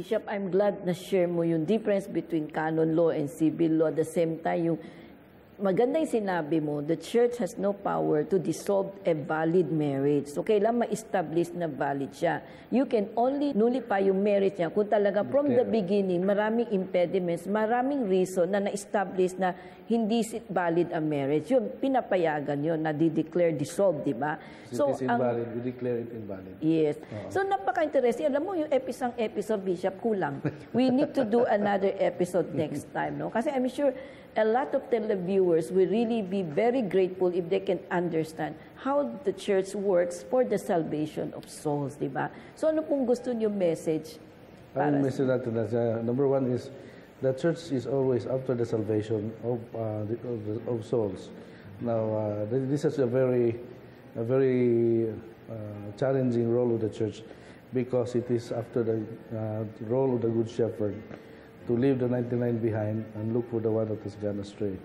Bishop, I'm glad na share mo yung difference between canon law and civil law. At the same time, yung maganda yung sinabi mo, the church has no power to dissolve a valid marriage. So, kailan ma-establish na valid siya. You can only nullify yung marriage niya kung talaga from the beginning, maraming impediments, maraming reason na na-establish na hindi valid ang marriage. Yun, pinapayagan yun, na di-declare dissolved, di ba? So, it is invalid, we declare it invalid. Yes. So, napaka-interesting. Alam mo, yung episode, Bishop, kulang. We need to do another episode next time, no? Kasi I'm sure a lot of televiewers will really be very grateful if they can understand how the church works for the salvation of souls, di ba? So, ano pong gusto niyo message? Ang message natin, number one is, the church is always after the salvation of souls. Now, this is a very challenging role of the church because it is after the role of the Good Shepherd to leave the 99 behind and look for the one that has gone astray.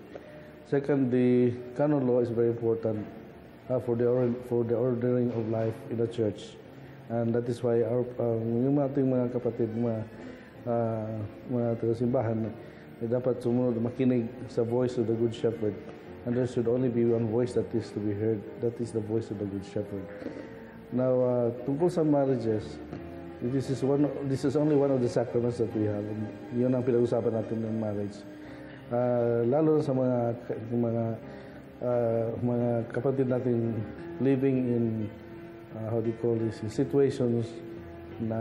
Second, the canon law is very important for the ordering of life in the church. And that is why yung ating mga kapatid, mga taga-simbahan, dapat sumunod, makinig sa voice of the Good Shepherd. And there should only be one voice that is to be heard. That is the voice of the Good Shepherd. Now, tungkol sa marriages, this is only one of the sacraments that we have. Yun ang pinag-usapan natin ng marriage. Lalo sa mga kapatid natin living in how do you call this, situations na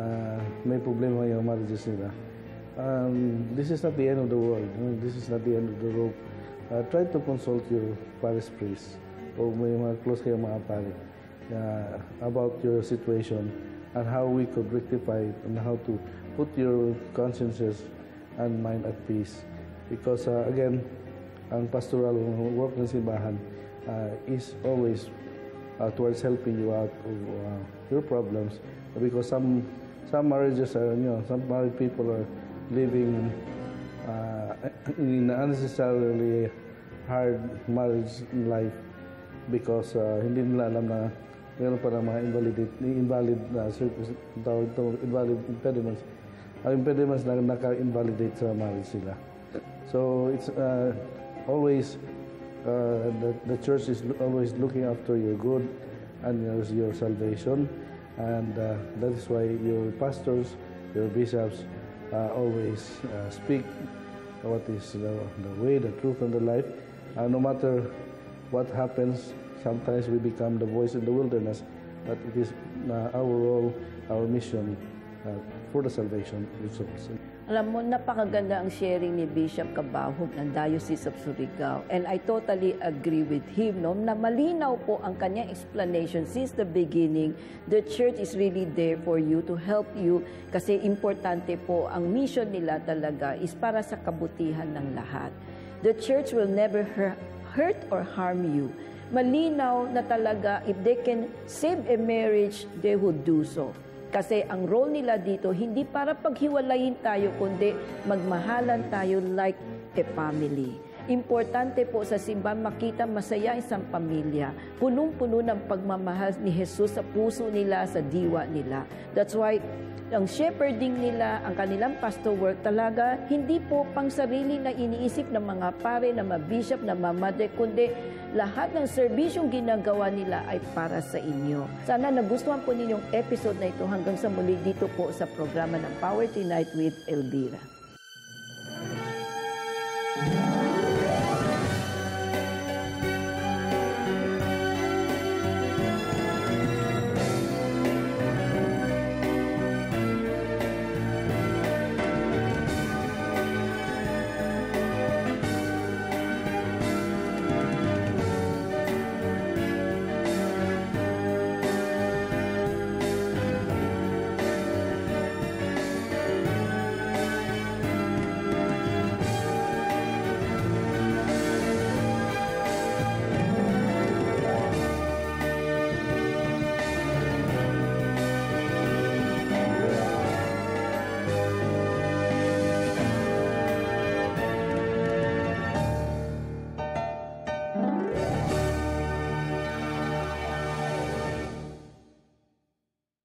may problema yung marriages nila. This is not the end of the world. This is not the end of the rope. Try to consult your parish priest o may mga close kayong mga pari about your situation and how we could rectify it and how to put your consciences and mind at peace. Because again, ang pastoral work ng simbahan is always towards helping you out of your problems. Because some marriages are, some married people are living in unnecessarily hard marriage life because hindi nila alam na meron pa ng mga invalid impediments. Impediments na naka-invalidate sa marriage sila. So it's always the church is always looking after your good and your salvation, and that is why your pastors, your bishops always speak what is the way, the truth, and the life. No matter what happens, sometimes we become the voice in the wilderness, but it is our role, our mission for the salvation of souls. Alam mo, napakaganda ang sharing ni Bishop Cabahog ng Diocese of Surigao. And I totally agree with him, no, na malinaw po ang kanyang explanation since the beginning. The church is really there for you, to help you, kasi importante po, ang mission nila talaga is para sa kabutihan ng lahat. The church will never hurt or harm you. Malinaw na talaga, if they can save a marriage, they would do so. Kasi ang role nila dito, hindi para paghiwalayin tayo, kundi magmahalan tayo like a family. Importante po sa simbahan makita masaya isang pamilya. Punong-puno ng pagmamahal ni Jesus sa puso nila, sa diwa nila. That's why ang shepherding nila, ang kanilang pastor work talaga, hindi po pang sarili na iniisip ng mga pare, na mga bishop, na mga mother, kundi lahat ng serbisyong ginagawa nila ay para sa inyo. Sana nagustuhan po ninyong episode na ito. Hanggang sa muli dito po sa programa ng Power Tonight with Elvira.